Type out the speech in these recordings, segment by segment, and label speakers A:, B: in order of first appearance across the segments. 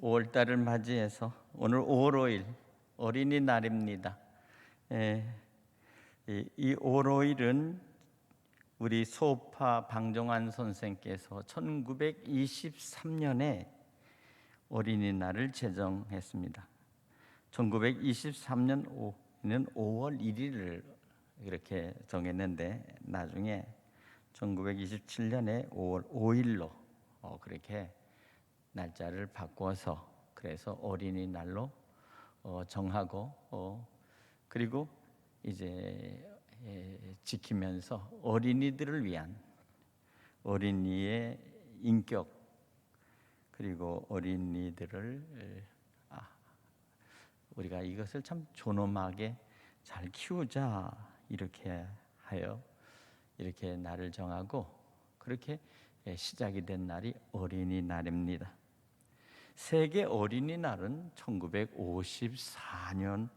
A: 5월 달을 맞이해서 오늘 5월 5일 어린이날입니다. 이 5월 5일은 우리 소파 방정환 선생께서 1923년에 어린이날을 제정했습니다. 1923년 5월 1일을 이렇게 정했는데 나중에 1927년에 5월 5일로 그렇게 날짜를 바꿔서 그래서 어린이날로 정하고 그리고 이제 지키면서 어린이들을 위한 어린이의 인격 그리고 어린이들을 우리가 이것을 참 존엄하게 잘 키우자 이렇게 하여 이렇게 날을 정하고 그렇게 시작이 된 날이 어린이날입니다. 세계 어린이날은 1954년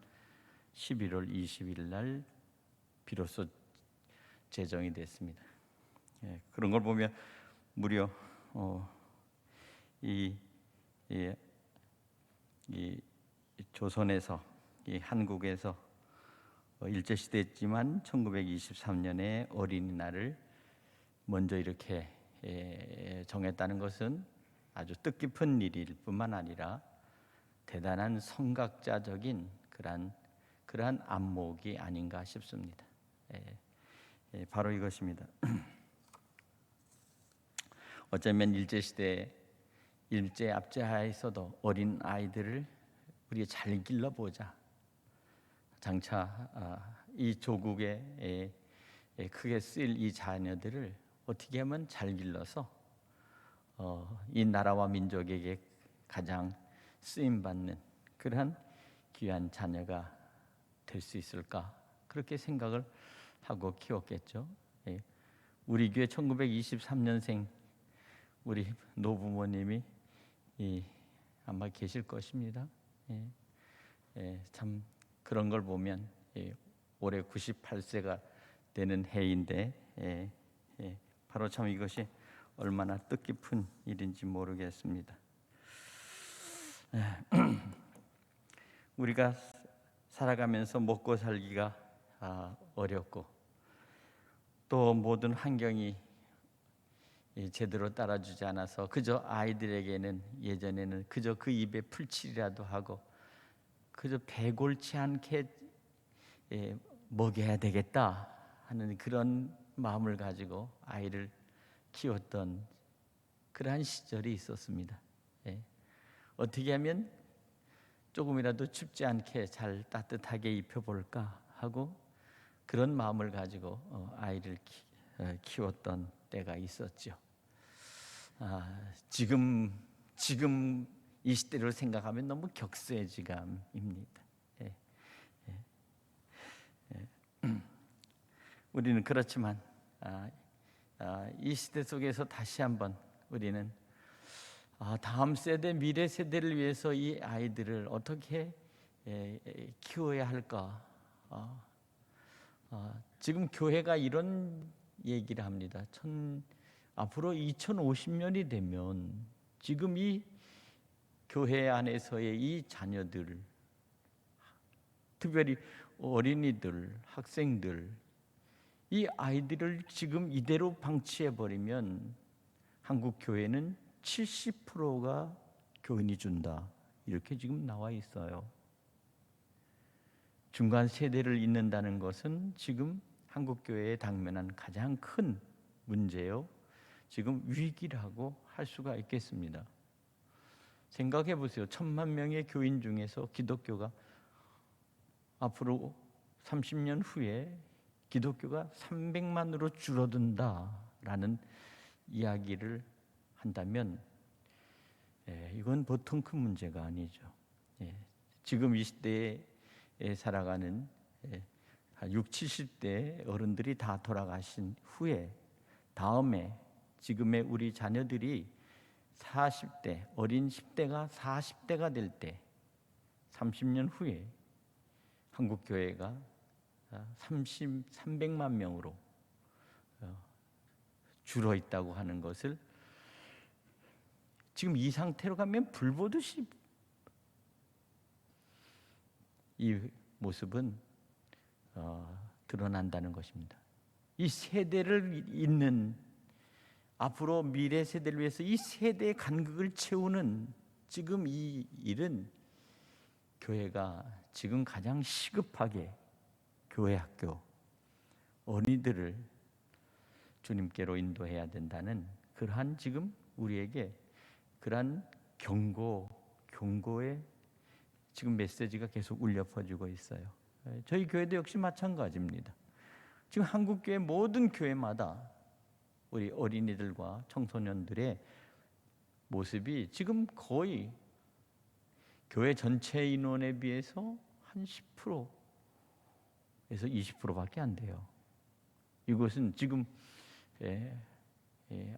A: 11월 20일 날 비로소 제정이 됐습니다. 그런 걸 보면 무려 이 조선에서 이 한국에서 일제 시대였지만 1923년에 어린이날을 먼저 이렇게 정했다는 것은 아주 뜻깊은 일일 뿐만 아니라 대단한 성각자적인 그러한 안목이 아닌가 싶습니다. 바로 이것입니다. 어쩌면 일제 압제하에서도 어린 아이들을 우리가 잘 길러보자. 장차 이 조국에 크게 쓰일 이 자녀들을 어떻게 하면 잘 길러서 이 나라와 민족에게 가장 쓰임받는 그러한 귀한 자녀가 될 수 있을까 그렇게 생각을 하고 키웠겠죠. 우리 교회 1923년생 우리 노부모님이 아마 계실 것입니다. 참 그런 걸 보면 올해 98세가 되는 해인데 바로 참 이것이 얼마나 뜻깊은 일인지 모르겠습니다. 우리가 살아가면서 먹고 살기가 어렵고 또 모든 환경이 제대로 따라주지 않아서 그저 아이들에게는 예전에는 그저 그 입에 풀칠이라도 하고 그저 배골치 않게 먹여야 되겠다 하는 그런 마음을 가지고 아이를 키웠던 그러한 시절이 있었습니다. 어떻게 하면 조금이라도 춥지 않게 잘 따뜻하게 입혀볼까 하고 그런 마음을 가지고 아이를 키웠던 때가 있었죠. 지금 이 시대를 생각하면 너무 격세지감입니다. 우리는 그렇지만 이 시대 속에서 다시 한번 우리는 다음 세대, 미래 세대를 위해서 이 아이들을 어떻게 키워야 할까? 지금 교회가 이런 얘기를 합니다. 앞으로 2050년이 되면 지금 이 교회 안에서의 이 자녀들, 특별히 어린이들, 학생들, 이 아이들을 지금 이대로 방치해 버리면 한국 교회는 70%가 교인이 준다. 이렇게 지금 나와 있어요. 중간 세대를 잇는다는 것은 지금 한국 교회에 당면한 가장 큰 문제요. 지금 위기라고 할 수가 있겠습니다. 생각해 보세요. 1,000만 명의 교인 중에서 기독교가 앞으로 30년 후에 기독교가 300만으로 줄어든다라는 이야기를 한다면 이건 보통 큰 문제가 아니죠. 지금 이 시대에 살아가는 60, 70대 어른들이 다 돌아가신 후에 다음에 지금의 우리 자녀들이 40대, 어린 10대가 40대가 될 때 30년 후에 한국 교회가 300만 명으로 줄어 있다고 하는 것을 지금 이 상태로 가면 불보듯이 이 모습은 드러난다는 것입니다. 이 세대를 잇는, 앞으로 미래 세대를 위해서 이 세대의 간극을 채우는 지금 이 일은 교회가 지금 가장 시급하게 교회 학교 어린이들을 주님께로 인도해야 된다는 그러한 지금 우리에게 그러한 경고의 지금 메시지가 계속 울려 퍼지고 있어요. 저희 교회도 역시 마찬가지입니다. 지금 한국교회 모든 교회마다 우리 어린이들과 청소년들의 모습이 지금 거의 교회 전체 인원에 비해서 한 10%에서 20%밖에 안 돼요. 이것은 지금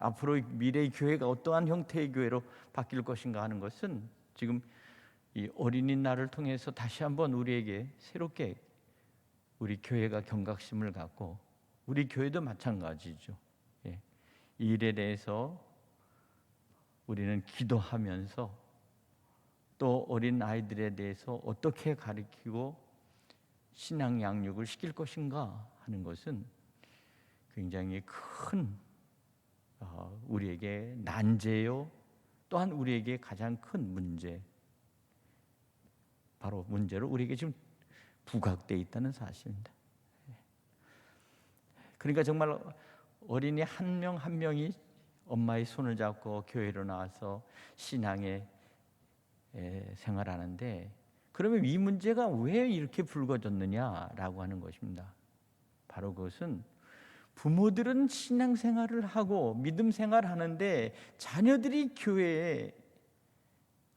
A: 앞으로 미래의 교회가 어떠한 형태의 교회로 바뀔 것인가 하는 것은 지금 이 어린이날을 통해서 다시 한번 우리에게 새롭게 우리 교회가 경각심을 갖고, 우리 교회도 마찬가지죠. 이 일에 대해서 우리는 기도하면서 또 어린 아이들에 대해서 어떻게 가르치고 신앙 양육을 시킬 것인가 하는 것은 굉장히 큰 우리에게 난제요, 또한 우리에게 가장 큰 문제, 바로 문제로 우리에게 지금 부각되어 있다는 사실입니다. 그러니까 정말 어린이 한 명 한 명이 엄마의 손을 잡고 교회로 나와서 신앙의 생활하는데, 그러면 이 문제가 왜 이렇게 불거졌느냐라고 하는 것입니다. 바로 그것은 부모들은 신앙생활을 하고 믿음 생활하는데 자녀들이 교회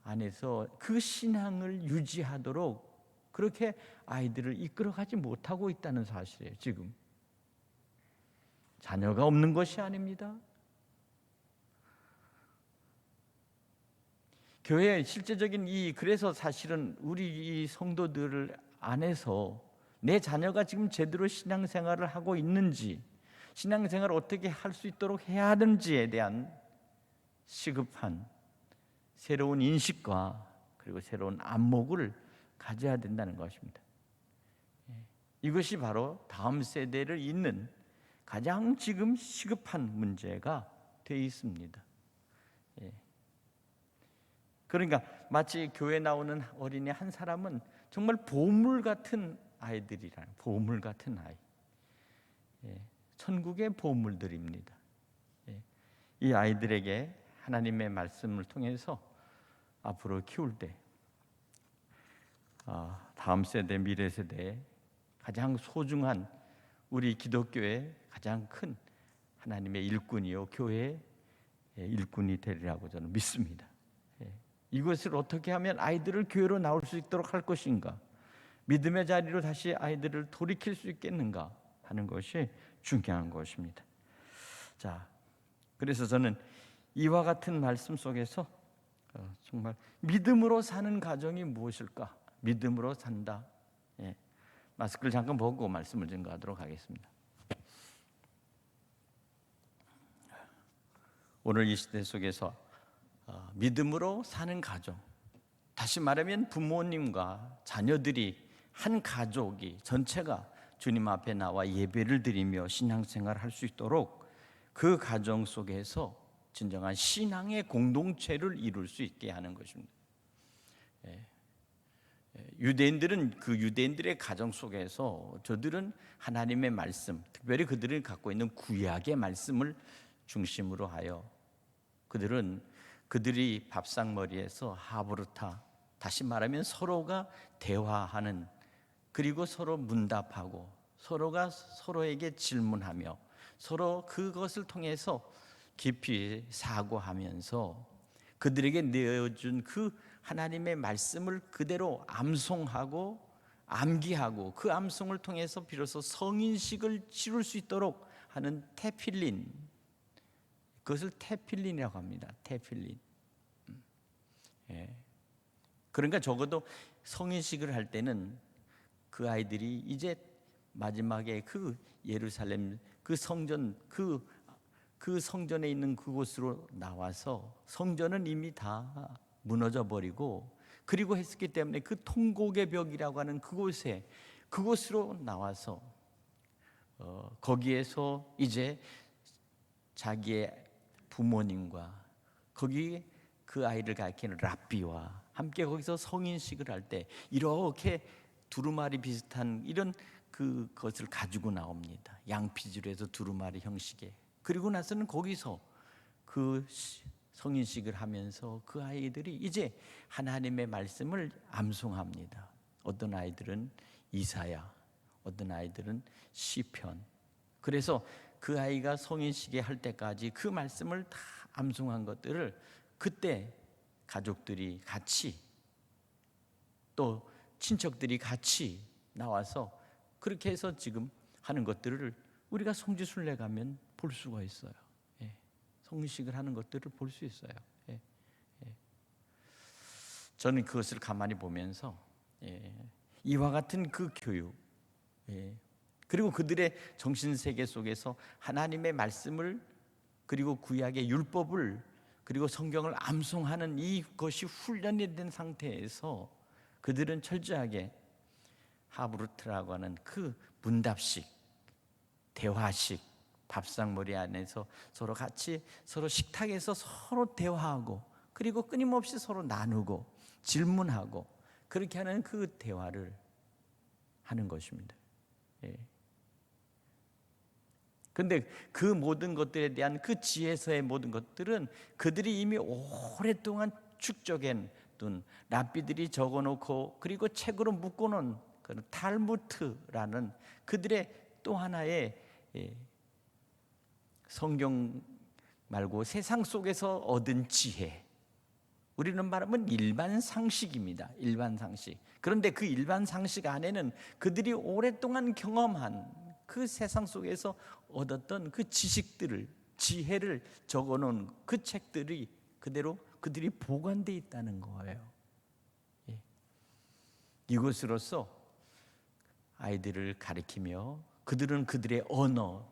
A: 안에서 그 신앙을 유지하도록 그렇게 아이들을 이끌어가지 못하고 있다는 사실이에요. 지금 자녀가 없는 것이 아닙니다. 교회의 실제적인 그래서 사실은 우리 이 성도들 안에서 내 자녀가 지금 제대로 신앙생활을 하고 있는지, 신앙생활을 어떻게 할 수 있도록 해야 하는지에 대한 시급한 새로운 인식과 그리고 새로운 안목을 가져야 된다는 것입니다. 이것이 바로 다음 세대를 잇는 가장 지금 시급한 문제가 되어 있습니다. 그러니까 마치 교회 나오는 어린이 한 사람은 정말 보물 같은 아이들이라는, 보물 같은 아이, 천국의 보물들입니다. 이 아이들에게 하나님의 말씀을 통해서 앞으로 키울 때 다음 세대, 미래 세대에 가장 소중한 우리 기독교의 가장 큰 하나님의 일꾼이요 교회의 일꾼이 되리라고 저는 믿습니다. 이것을 어떻게 하면 아이들을 교회로 나올 수 있도록 할 것인가, 믿음의 자리로 다시 아이들을 돌이킬 수 있겠는가 하는 것이 중요한 것입니다. 자, 그래서 저는 이와 같은 말씀 속에서 정말 믿음으로 사는 가정이 무엇일까? 믿음으로 산다. 마스크를 잠깐 벗고 말씀을 증거하도록 하겠습니다. 오늘 이 시대 속에서 믿음으로 사는 가정, 다시 말하면 부모님과 자녀들이 한 가족이 전체가 주님 앞에 나와 예배를 드리며 신앙생활을 할 수 있도록 그 가정 속에서 진정한 신앙의 공동체를 이룰 수 있게 하는 것입니다. 유대인들은 그 유대인들의 가정 속에서 저들은 하나님의 말씀, 특별히 그들이 갖고 있는 구약의 말씀을 중심으로 하여 그들이 밥상머리에서 하브르타, 다시 말하면 서로가 대화하는, 그리고 서로 문답하고 서로가 서로에게 질문하며 서로 그것을 통해서 깊이 사고하면서 그들에게 내어준 그 하나님의 말씀을 그대로 암송하고 암기하고 그 암송을 통해서 비로소 성인식을 치룰 수 있도록 하는 테필린, 그것을 테필린이라고 합니다. 테필린. 그러니까 적어도 성인식을 할 때는 그 아이들이 이제 마지막에 그 예루살렘 그 성전 그 그 성전에 있는 그곳으로 나와서 성전은 이미 다 무너져 버리고 그리고 했었기 때문에 그 통곡의 벽이라고 하는 그곳으로 나와서 거기에서 이제 자기의 부모님과 거기 그 아이를 가르치는 랍비와 함께 거기서 성인식을 할 때 이렇게 두루마리 비슷한 이런 그것을 가지고 나옵니다. 양피지로 해서 두루마리 형식의. 그리고 나서는 거기서 그 성인식을 하면서 그 아이들이 이제 하나님의 말씀을 암송합니다. 어떤 아이들은 이사야, 어떤 아이들은 시편. 그래서 그 아이가 성인식에 할 때까지 그 말씀을 다 암송한 것들을 그때 가족들이 같이 또 친척들이 같이 나와서 그렇게 해서 지금 하는 것들을 우리가 성지순례 가면 볼 수가 있어요. 예. 성식을 하는 것들을 볼 수 있어요. 예. 예. 저는 그것을 가만히 보면서 이와 같은 그 교육, 그리고 그들의 정신세계 속에서 하나님의 말씀을 그리고 구약의 율법을 그리고 성경을 암송하는 이것이 훈련이 된 상태에서 그들은 철저하게 하브루트라고 하는 그 문답식, 대화식, 밥상머리 안에서 서로 같이 서로 식탁에서 서로 대화하고 그리고 끊임없이 서로 나누고 질문하고 그렇게 하는 그 대화를 하는 것입니다. 그런데 그 모든 것들에 대한 그 지혜서의 모든 것들은 그들이 이미 오랫동안 축적한 랍비들이 적어놓고 그리고 책으로 묶어놓은 그 탈무트라는 그들의 또 하나의 성경 말고 세상 속에서 얻은 지혜. 우리는 말하면 일반 상식입니다. 일반 상식. 그런데 그 일반 상식 안에는 그들이 오랫동안 경험한 그 세상 속에서 얻었던 그 지식들을, 지혜를 적어놓은 그 책들이 그대로 그들이 보관되어 있다는 거예요. 이것으로서 아이들을 가르치며 그들은 그들의 언어,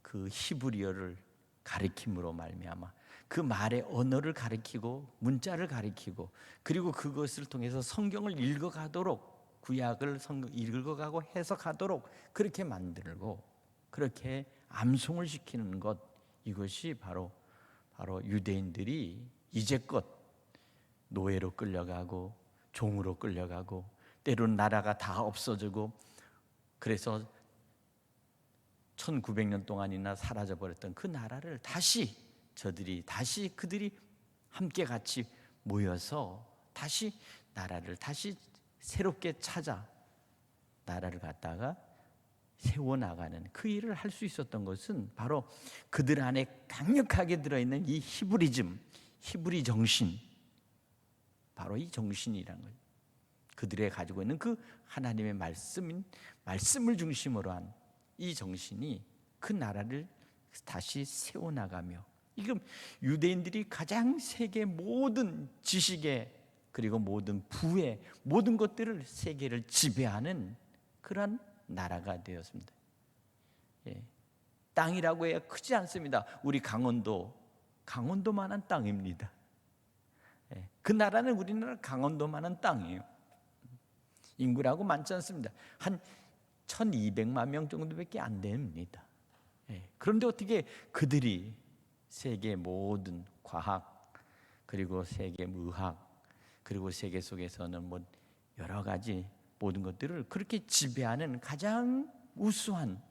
A: 그 히브리어를 가르침으로 말미암아 그 말의 언어를 가르치고 문자를 가르치고 그리고 그것을 통해서 성경을 읽어가도록 구약을 읽어가고 해석하도록 그렇게 만들고 그렇게 암송을 시키는 것, 이것이 바로 유대인들이 이제껏 노예로 끌려가고 종으로 끌려가고 때로는 나라가 다 없어지고 그래서 1900년 동안이나 사라져버렸던 그 나라를 다시 그들이 함께 같이 모여서 다시 나라를 다시 새롭게 찾아 나라를 갖다가 세워나가는 그 일을 할 수 있었던 것은 바로 그들 안에 강력하게 들어있는 이 히브리 정신, 바로 이 정신이라는 거예요. 그들이 가지고 있는 그 하나님의 말씀을 중심으로 한 이 정신이 그 나라를 다시 세워나가며, 이건 유대인들이 가장 세계 모든 지식의 그리고 모든 부의 모든 것들을 세계를 지배하는 그러한 나라가 되었습니다. 땅이라고 해야 크지 않습니다. 우리 강원도만한 땅입니다. 그 나라는 우리나라 강원도만한 땅이에요. 인구라고 많지 않습니다. 한 1200만 명 정도밖에 안 됩니다. 그런데 어떻게 그들이 세계 모든 과학 그리고 세계 의학 그리고 세계 속에서는 뭐 여러 가지 모든 것들을 그렇게 지배하는 가장 우수한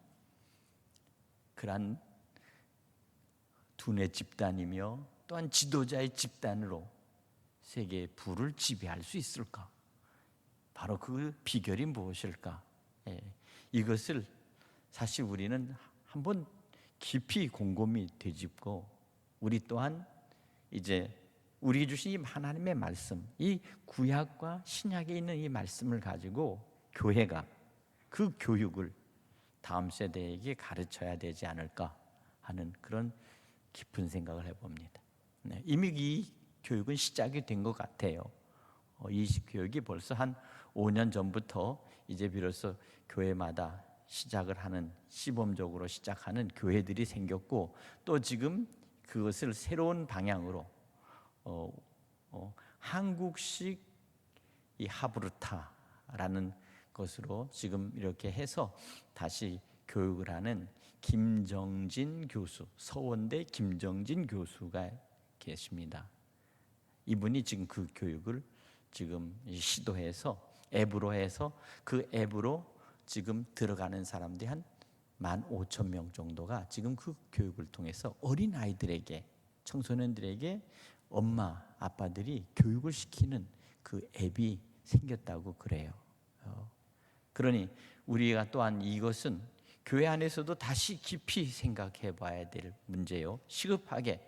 A: 그러한 두뇌 집단이며 또한 지도자의 집단으로 세계의 부를 지배할 수 있을까? 바로 그 비결이 무엇일까? 이것을 사실 우리는 한번 깊이 곰곰이 되짚고 우리 또한 이제 우리 주신 이 하나님의 말씀, 이 구약과 신약에 있는 이 말씀을 가지고 교회가 그 교육을 다음 세대에게 가르쳐야 되지 않을까 하는 그런 깊은 생각을 해봅니다. 이미 이 교육은 시작이 된 것 같아요. 이 교육이 벌써 한 5년 전부터 이제 비로소 교회마다 시작을 하는, 시범적으로 시작하는 교회들이 생겼고, 또 지금 그것을 새로운 방향으로 한국식 이 하브르타라는 것으로 지금 이렇게 해서 다시 교육을 하는 김정진 교수, 서원대 김정진 교수가 계십니다. 이분이 지금 그 교육을 지금 시도해서 앱으로 해서 그 앱으로 지금 들어가는 사람들이 한 15,000명 정도가 지금 그 교육을 통해서 어린 아이들에게, 청소년들에게 엄마 아빠들이 교육을 시키는 그 앱이 생겼다고 그래요. 그러니 우리가 또한 이것은 교회 안에서도 다시 깊이 생각해 봐야 될 문제요. 시급하게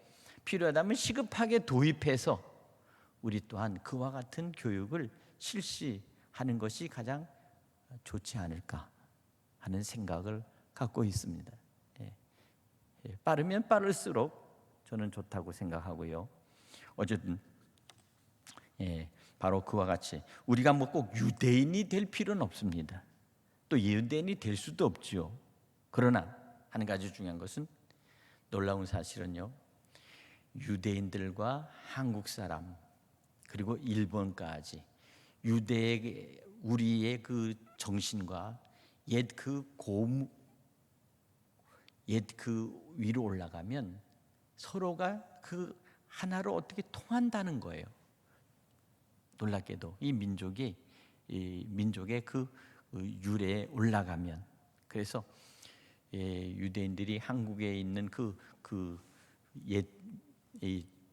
A: 필요하다면 시급하게 도입해서 우리 또한 그와 같은 교육을 실시하는 것이 가장 좋지 않을까 하는 생각을 갖고 있습니다. 빠르면 빠를수록 저는 좋다고 생각하고요. 어쨌든 바로 그와 같이 우리가 뭐 꼭 유대인이 될 필요는 없습니다. 또 유대인이 될 수도 없지요. 그러나 한 가지 중요한 것은, 놀라운 사실은요, 유대인들과 한국 사람 그리고 일본까지 유대의 우리의 그 정신과 옛 그 위로 올라가면 서로가 그 하나로 어떻게 통한다는 거예요. 놀랍게도 이 민족의 그 유래에 올라가면, 그래서 유대인들이 한국에 있는 그 옛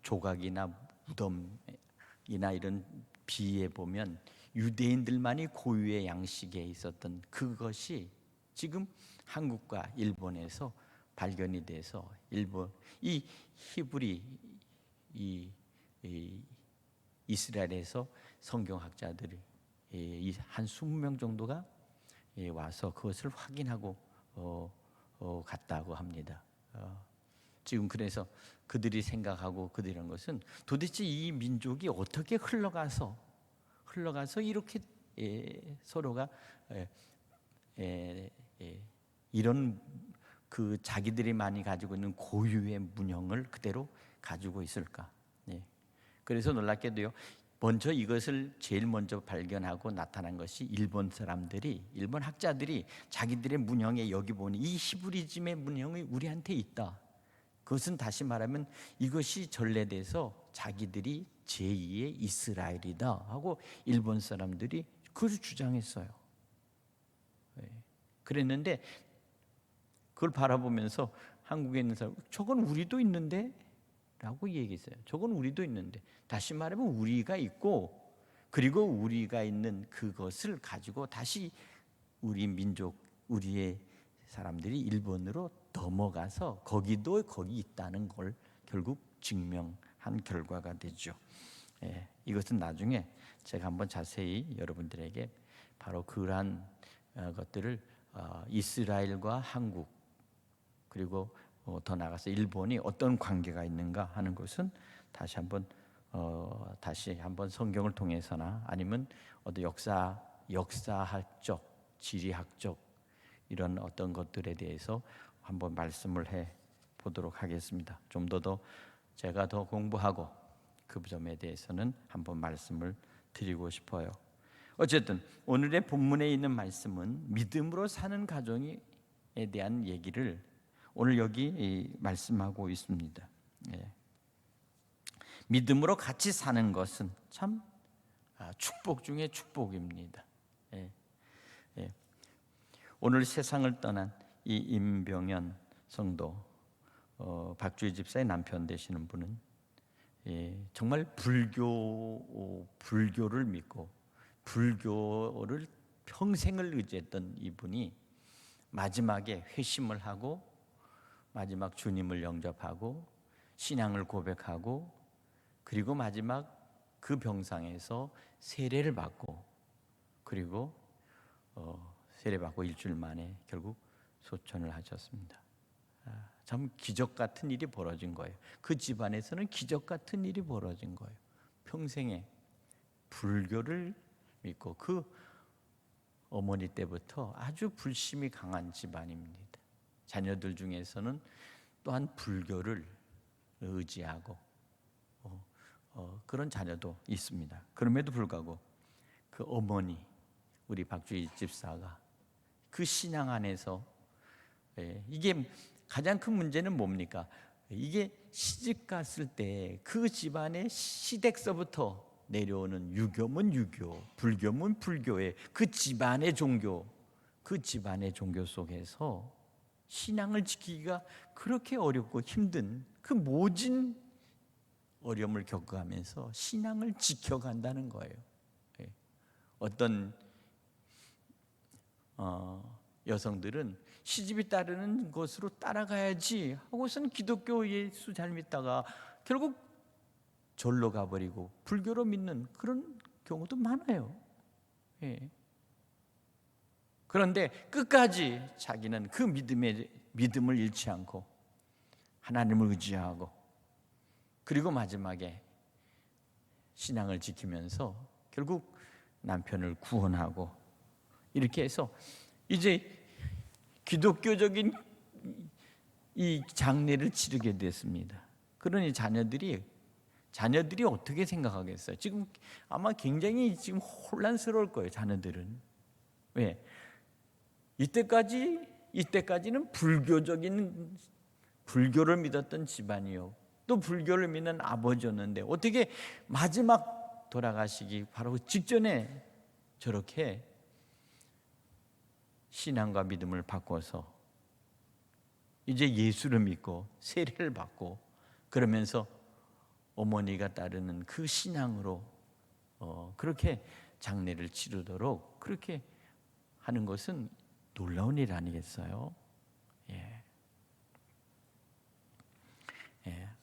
A: 조각이나 무덤이나 이런 비에 보면 유대인들만이 고유의 양식에 있었던 그것이 지금 한국과 일본에서 발견이 돼서 일본 이 히브리 이 이스라엘에서 성경학자들이 한 20명 정도가 와서 그것을 확인하고 갔다고 합니다. 지금 그래서 그들이 생각하고 그들이 한 것은, 도대체 이 민족이 어떻게 흘러가서 이렇게 서로가 이런 그 자기들이 많이 가지고 있는 고유의 문형을 그대로 가지고 있을까? 그래서 놀랍게도요, 먼저 이것을 제일 먼저 발견하고 나타난 것이 일본 학자들이 자기들의 문형에 여기 보니 이 히브리즘의 문형이 우리한테 있다. 그것은 다시 말하면 이것이 전래돼서 자기들이 제2의 이스라엘이다 하고 일본 사람들이 그걸 주장했어요. 그랬는데 그걸 바라보면서 한국에 있는 사람, 저건 우리도 있는데? 라고 얘기했어요. 저건 우리도 있는데. 다시 말하면 우리가 있고, 그리고 우리가 있는 그것을 가지고 다시 우리 민족, 우리의 사람들이 일본으로 넘어가서 거기도 거기 있다는 걸 결국 증명한 결과가 되죠. 이것은 나중에 제가 한번 자세히 여러분들에게 바로 그러한 것들을 이스라엘과 한국, 그리고 더 나아가서 일본이 어떤 관계가 있는가 하는 것은 다시 한번 성경을 통해서나 아니면 어떤 역사학적, 지리학적 이런 어떤 것들에 대해서 한번 말씀을 해 보도록 하겠습니다. 좀 더 제가 더 공부하고 그 점에 대해서는 한번 말씀을 드리고 싶어요. 어쨌든 오늘의 본문에 있는 말씀은 믿음으로 사는 가정에 대한 얘기를 오늘 여기 말씀하고 있습니다. 믿음으로 같이 사는 것은 참 축복 중에 축복입니다. 오늘 세상을 떠난 이 임병현 성도, 박주희 집사의 남편 되시는 분은 정말 불교를 믿고 불교를 평생을 의지했던 이분이 마지막에 회심을 하고 마지막 주님을 영접하고 신앙을 고백하고, 그리고 마지막 그 병상에서 세례를 받고, 그리고 세례받고 일주일 만에 결국 소천을 하셨습니다. 참 기적 같은 일이 벌어진 거예요. 그 집안에서는 기적 같은 일이 벌어진 거예요. 평생에 불교를 믿고 그 어머니 때부터 아주 불심이 강한 집안입니다. 자녀들 중에서는 또한 불교를 의지하고 그런 자녀도 있습니다. 그럼에도 불구하고 그 어머니, 우리 박주희 집사가 그 신앙 안에서 이게 가장 큰 문제는 뭡니까? 이게 시집 갔을 때 그 집안의 시댁서부터 내려오는 유교면 유교, 불교면 불교의 그 집안의 종교, 그 집안의 종교 속에서 신앙을 지키기가 그렇게 어렵고 힘든 그 모진 어려움을 겪어가면서 신앙을 지켜간다는 거예요. 어떤 여성들은 시집이 따르는 것으로 따라가야지 하고서는 기독교 예수 잘 믿다가 결국 절로 가버리고 불교로 믿는 그런 경우도 많아요. 그런데 끝까지 자기는 그 믿음을 잃지 않고 하나님을 의지하고 그리고 마지막에 신앙을 지키면서 결국 남편을 구원하고 이렇게 해서 이제 기독교적인 이 장례를 치르게 됐습니다. 그러니 자녀들이 어떻게 생각하겠어요? 지금 아마 굉장히 지금 혼란스러울 거예요. 자녀들은 왜? 이때까지는 불교를 믿었던 집안이요. 또 불교를 믿는 아버지였는데 어떻게 마지막 돌아가시기 바로 직전에 저렇게 신앙과 믿음을 바꿔서 이제 예수를 믿고 세례를 받고 그러면서 어머니가 따르는 그 신앙으로 그렇게 장례를 치르도록 그렇게 하는 것은 놀라운 일 아니겠어요?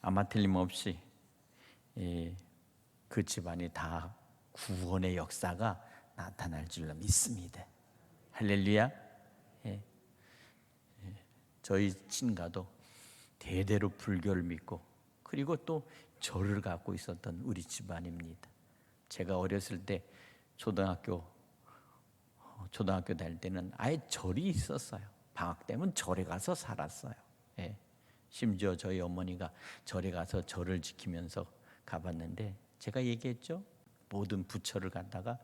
A: 아마 틀림없이 그 집안이 다 구원의 역사가 나타날 줄로 믿습니다. 할렐루야. 저희 친가도 대대로 불교를 믿고 그리고 또 절을 갖고 있었던 우리 집안입니다. 제가 어렸을 때 초등학교 다닐 때는 아예 절이 있었어요. 방학 때면 절에 가서 살았어요. 심지어 저희 어머니가 절에 가서 절을 지키면서 가봤는데 제가 얘기했죠. 모든 부처를 갖다가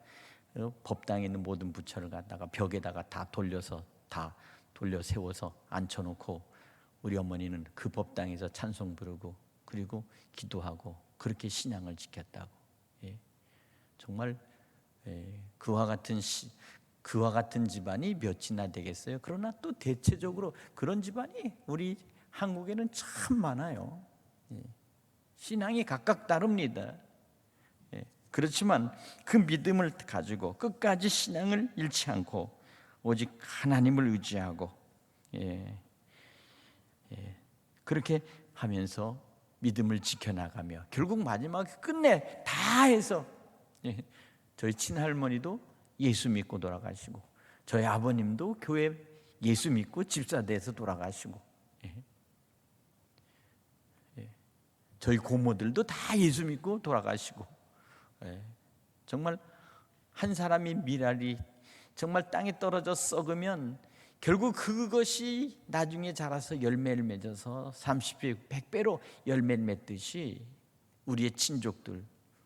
A: 법당에 있는 모든 부처를 갖다가 벽에다가 다 돌려 세워서 앉혀놓고 우리 어머니는 그 법당에서 찬송 부르고 그리고 기도하고 그렇게 신앙을 지켰다고. 정말 그와 같은 집안이 몇이나 되겠어요. 그러나 또 대체적으로 그런 집안이 우리 한국에는 참 많아요. 신앙이 각각 다릅니다. 그렇지만 그 믿음을 가지고 끝까지 신앙을 잃지 않고 오직 하나님을 의지하고 그렇게 하면서 믿음을 지켜나가며 결국 마지막에 끝내 다 해서 저희 친할머니도 예수 믿고 돌아가시고 저희 아버님도 교회 예수 믿고 집사 돼서 돌아가시고 저희 고모들도 다 예수 믿고 돌아가시고 정말 한 사람이 미랄이 정말 땅에 떨어져 썩으면 결국 그것이 나중에 자라서 열매를 맺어서 30배, 100배로 열매를 맺듯이 우리의 친족들,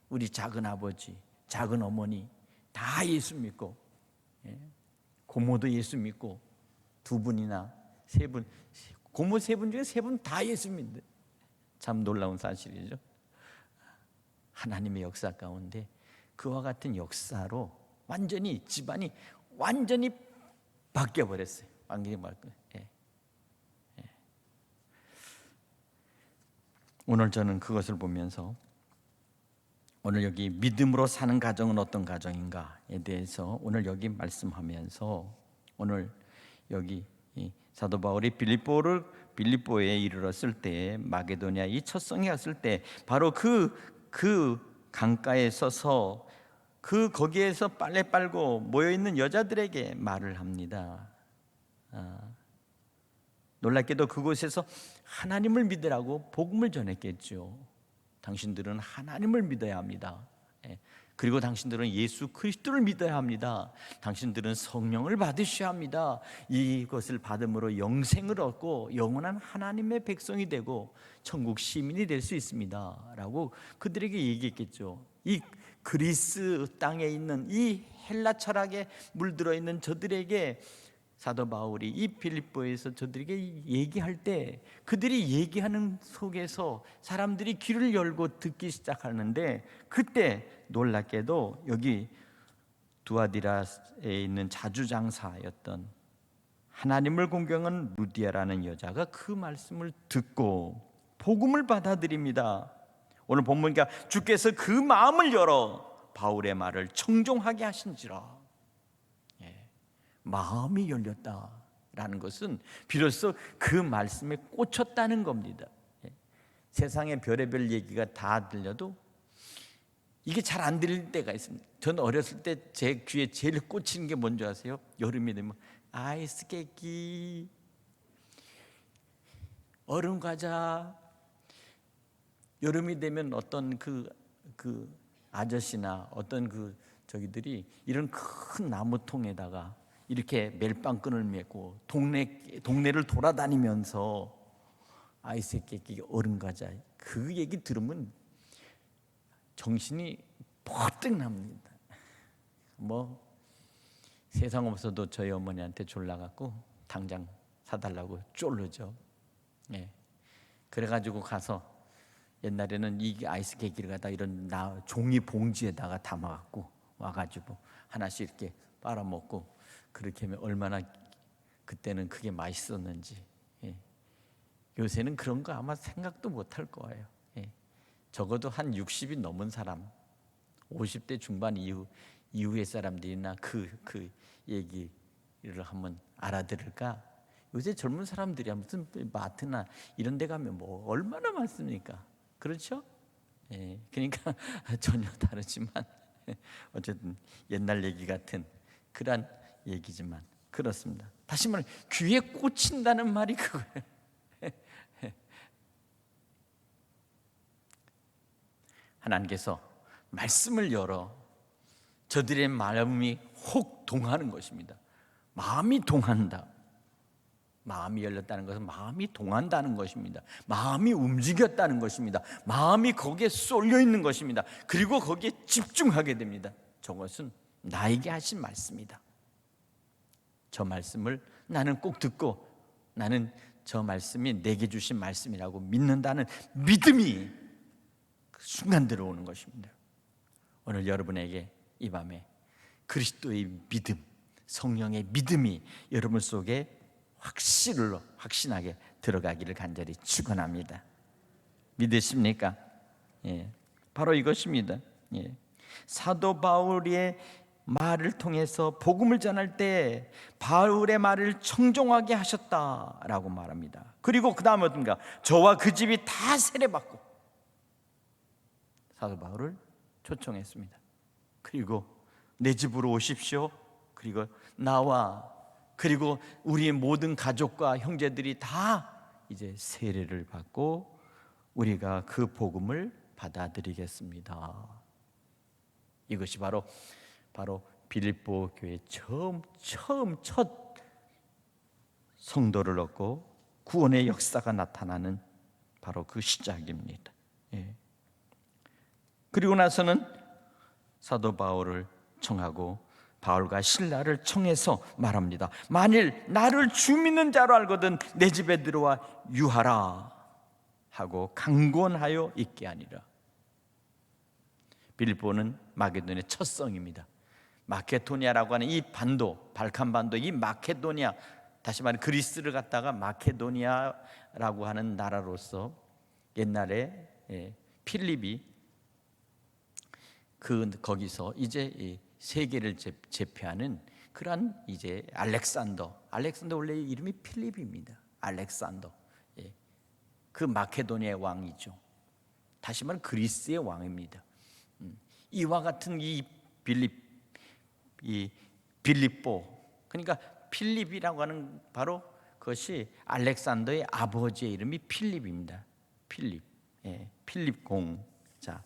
A: 우리 작은 아버지, 작은 어머니 다 예수 믿고 고모도 예수 믿고 두 분이나 세 분, 고모 세 분 중에 세 분 다 예수 믿는 참 놀라운 사실이죠. 하나님의 역사 가운데 그와 같은 역사로 완전히 집안이 완전히 바뀌어 버렸어요. 완전히 바뀌어. 오늘 저는 그것을 보면서 오늘 여기 믿음으로 사는 가정은 어떤 가정인가에 대해서 오늘 여기 말씀하면서 오늘 여기 사도 바울이 빌립보에 이르렀을 때 마게도냐 이 첫 성에 갔을 때 바로 그 강가에 서서 거기에서 빨래 빨고 모여 있는 여자들에게 말을 합니다. 놀랍게도 그곳에서 하나님을 믿으라고 복음을 전했겠죠. 당신들은 하나님을 믿어야 합니다. 그리고 당신들은 예수 그리스도를 믿어야 합니다. 당신들은 성령을 받으셔야 합니다. 이것을 받음으로 영생을 얻고 영원한 하나님의 백성이 되고 천국 시민이 될 수 있습니다 라고 그들에게 얘기했겠죠. 이 그리스 땅에 있는 이 헬라 철학에 물들어 있는 저들에게 사도 바울이 이 빌립보에서 저들에게 얘기할 때 그들이 얘기하는 속에서 사람들이 귀를 열고 듣기 시작하는데, 그때 놀랍게도 여기 두아디라에 있는 자주장사였던 하나님을 공경한 루디아라는 여자가 그 말씀을 듣고 복음을 받아들입니다. 오늘 본문이니까 주께서 그 마음을 열어 바울의 말을 청종하게 하신지라. 마음이 열렸다라는 것은 비로소 그 말씀에 꽂혔다는 겁니다. 세상의 별의별 얘기가 다 들려도 이게 잘 안 들릴 때가 있습니다. 저는 어렸을 때 제 귀에 제일 꽂히는 게 뭔지 아세요? 여름이 되면 아이스 깨끼, 얼음 과자. 여름이 되면 어떤 그 아저씨나 어떤 저기들이 이런 큰 나무통에다가 이렇게 멜빵끈을 메고 동네를 돌아다니면서 아이스 깨끼, 얼음 과자, 그 얘기 들으면 정신이 퍼뜩 납니다. 뭐 세상 없어도 저희 어머니한테 졸라갖고 당장 사달라고 쫄르죠. 그래가지고 가서 옛날에는 이 아이스 깨끼를 갖다 이런 종이 봉지에다가 담아갖고 와가지고 하나씩 이렇게 빨아먹고, 그렇게 하면 얼마나 그때는 그게 맛있었는지. 요새는 그런 거 아마 생각도 못할 거예요. 적어도 한 60이 넘은 사람, 50대 중반 이후의 사람들이나 그 얘기를 한번 알아들을까? 요새 젊은 사람들이 무슨 마트나 이런 데 가면 뭐 얼마나 많습니까? 그렇죠? 그러니까 전혀 다르지만 어쨌든 옛날 얘기 같은 그런 얘기지만 그렇습니다. 다시 말해 귀에 꽂힌다는 말이 그거예요. 하나님께서 말씀을 열어 저들의 마음이 혹 동하는 것입니다. 마음이 동한다. 마음이 열렸다는 것은 마음이 동한다는 것입니다. 마음이 움직였다는 것입니다. 마음이 거기에 쏠려 있는 것입니다. 그리고 거기에 집중하게 됩니다. 저것은 나에게 하신 말씀이다. 저 말씀을 나는 꼭 듣고 나는 저 말씀이 내게 주신 말씀이라고 믿는다는 믿음이 그 순간 들어오는 것입니다. 오늘 여러분에게 이 밤에 그리스도의 믿음, 성령의 믿음이 여러분 속에 확신하게 들어가기를 간절히 축원합니다. 믿으십니까? 바로 이것입니다. 사도 바울의 말을 통해서 복음을 전할 때 바울의 말을 청종하게 하셨다라고 말합니다. 그리고 그 다음에 어떤가? 저와 그 집이 다 세례받고 사도 바울을 초청했습니다. 그리고 내 집으로 오십시오. 그리고 나와 그리고 우리의 모든 가족과 형제들이 다 이제 세례를 받고 우리가 그 복음을 받아들이겠습니다. 이것이 바로 빌립보 교회 처음 첫 성도를 얻고 구원의 역사가 나타나는 바로 그 시작입니다. 그리고 나서는 사도 바울을 청하고 바울과 실라를 청해서 말합니다. 만일 나를 주 믿는 자로 알거든 내 집에 들어와 유하라 하고 강권하여 있게 하니라. 빌립보는 마게도니아의 첫 성입니다. 마케도니아라고 하는 이 반도, 발칸반도, 이 마케도니아, 다시 말해 그리스를 갖다가 마케도니아라고 하는 나라로서 옛날에 필립이 거기서 이제 세계를 제패하는 그러한 이제 알렉산더 원래 이름이 필립입니다. 알렉산더, 그 마케도니아의 왕이죠. 다시 말해 그리스의 왕입니다. 이와 같은 이 빌립보, 그러니까 필립이라고 하는 바로 그것이 알렉산더의 아버지의 이름이 필립입니다. 필립, 필립 공. 자,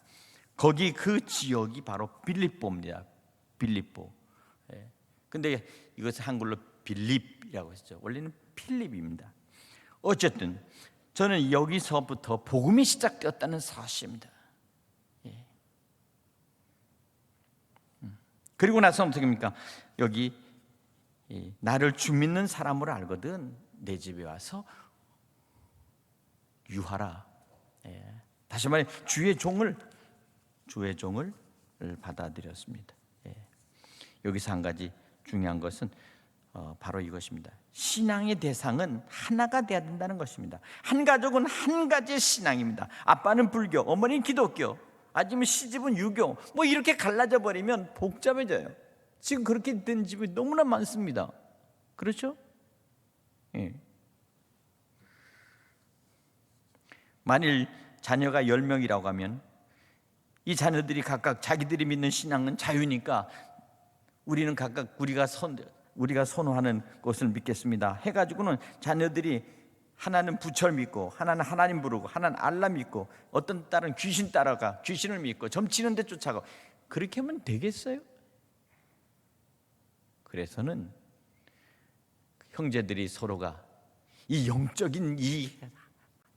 A: 거기 그 지역이 바로 빌립보입니다. 빌립보. 예. 근데 이것을 한글로 빌립이라고 했죠. 원래는 필립입니다. 어쨌든 저는 여기서부터 복음이 시작되었다는 사실입니다. 예. 그리고 나서 어떻게 합니까? 여기 나를 주 믿는 사람으로 알거든 내 집에 와서 유하라. 예. 다시 말해 주의 종을 받아들였습니다. 예. 여기서 한 가지 중요한 것은 바로 이것입니다. 신앙의 대상은 하나가 되어야 된다는 것입니다. 한 가족은 한 가지의 신앙입니다. 아빠는 불교, 어머니는 기독교, 아니면 시집은 유교, 뭐 이렇게 갈라져 버리면 복잡해져요. 지금 그렇게 된 집이 너무나 많습니다. 그렇죠? 예. 만일 자녀가 10명이라고 하면 이 자녀들이 각각 자기들이 믿는 신앙은 자유니까 우리는 각각 우리가 선호하는 것을 믿겠습니다 해가지고는 자녀들이 하나는 부처를 믿고 하나는 하나님 부르고 하나는 알라 믿고 어떤 딸은 귀신 따라가 귀신을 믿고 점치는 데 쫓아가고 그렇게 하면 되겠어요? 그래서는 형제들이 서로가 이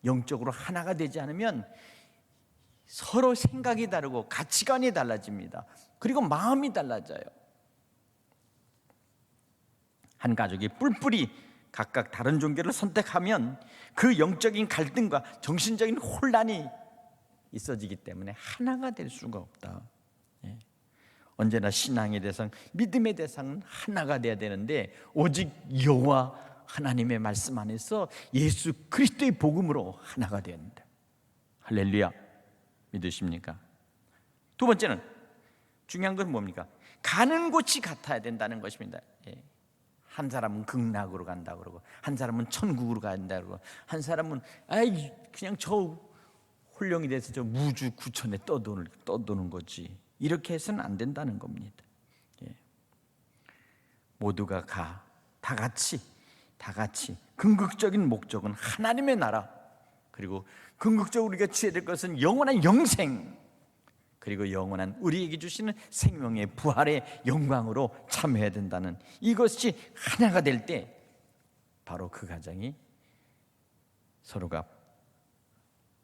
A: 영적으로 하나가 되지 않으면 서로 생각이 다르고 가치관이 달라집니다. 그리고 마음이 달라져요. 한 가족이 뿔뿔이 각각 다른 종교를 선택하면 그 영적인 갈등과 정신적인 혼란이 있어지기 때문에 하나가 될 수가 없다. 예. 언제나 신앙의 대상, 믿음의 대상은 하나가 돼야 되는데 오직 여호와 하나님의 말씀 안에서 예수 그리스도의 복음으로 하나가 되어야 된다. 할렐루야. 믿으십니까? 두 번째는 중요한 건 뭡니까? 가는 곳이 같아야 된다는 것입니다. 예. 한 사람은 극락으로 간다 그러고 한 사람은 천국으로 간다 그러고 한 사람은 그냥 저 홀령이 돼서 저 무주 구천에 떠도는 거지. 이렇게 해서는 안 된다는 겁니다. 예. 모두가 다 같이 궁극적인 목적은 하나님의 나라, 그리고 궁극적으로 우리가 취해야 될 것은 영원한 영생, 그리고 영원한 우리에게 주시는 생명의 부활의 영광으로 참여해야 된다는 이것이 하나가 될 때 바로 그 가정이 서로가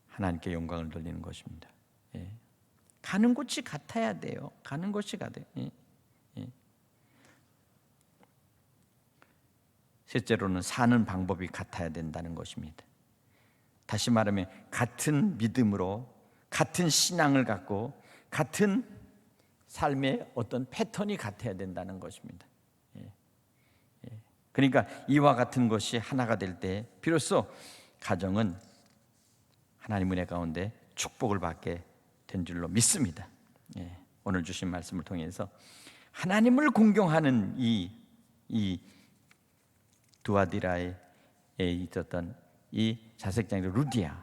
A: 하나님께 영광을 돌리는 것입니다. 예. 가는 곳이 같아야 돼요. 가는 곳이 같아요. 예. 예. 셋째로는 사는 방법이 같아야 된다는 것입니다. 다시 말하면 같은 믿음으로 같은 신앙을 갖고 같은 삶의 어떤 패턴이 같아야 된다는 것입니다. 예. 예. 그러니까 이와 같은 것이 하나가 될 때 비로소 가정은 하나님 은혜 가운데 축복을 받게 된 줄로 믿습니다. 예. 오늘 주신 말씀을 통해서 하나님을 공경하는 이 두아디라에 있었던 이 자색장녀 루디아,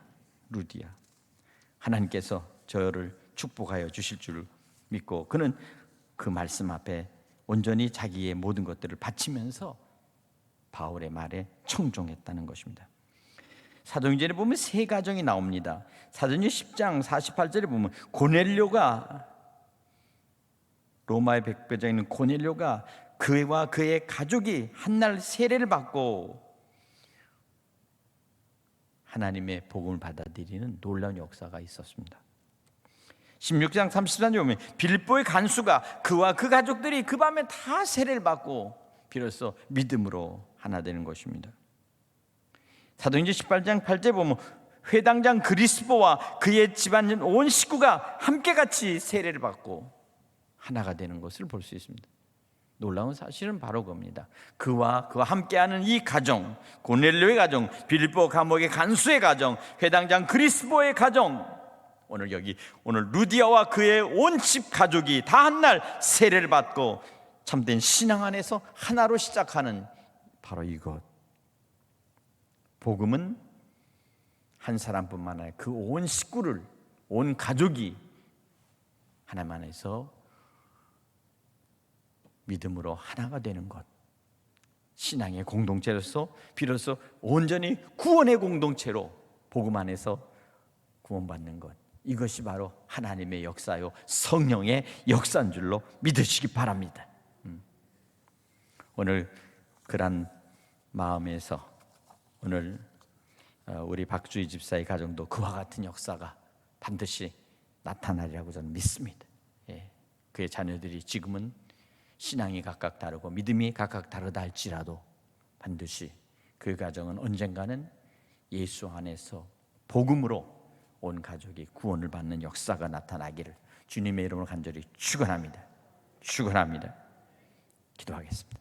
A: 하나님께서 저를 축복하여 주실 줄 믿고 그는 그 말씀 앞에 온전히 자기의 모든 것들을 바치면서 바울의 말에 청종했다는 것입니다. 사도행전에 보면 세 가정이 나옵니다. 사도행전 10장 48절에 보면 고넬료가, 로마의 백부장인 고넬료가 그와 그의 가족이 한날 세례를 받고 하나님의 복음을 받아들이는 놀라운 역사가 있었습니다. 16장 34절에 보면 빌립보의 간수가 그와 그 가족들이 그 밤에 다 세례를 받고 비로소 믿음으로 하나 되는 것입니다. 사도행전 18장 8절에 보면 회당장 그리스보와 그의 집안 온 식구가 함께 같이 세례를 받고 하나가 되는 것을 볼 수 있습니다. 놀라운 사실은 바로 그겁니다. 그와 함께하는 이 가정, 고넬료의 가정, 빌립보 감옥의 간수의 가정, 회당장 그리스보의 가정, 오늘 루디아와 그의 온 집 가족이 다 한날 세례를 받고 참된 신앙 안에서 하나로 시작하는 바로 이것. 복음은 한 사람뿐만 아니라 그 온 식구를, 온 가족이 하나님 안에서 믿음으로 하나가 되는 것, 신앙의 공동체로서 비로소 온전히 구원의 공동체로 복음 안에서 구원받는 것, 이것이 바로 하나님의 역사요 성령의 역사인 줄로 믿으시기 바랍니다. 오늘 그런 마음에서 오늘 우리 박주희 집사의 가정도 그와 같은 역사가 반드시 나타나리라고 저는 믿습니다. 그의 자녀들이 지금은 신앙이 각각 다르고 믿음이 각각 다르다 할지라도 반드시 그 가정은 언젠가는 예수 안에서 복음으로 온 가족이 구원을 받는 역사가 나타나기를 주님의 이름으로 간절히 축원합니다. 축원합니다. 기도하겠습니다.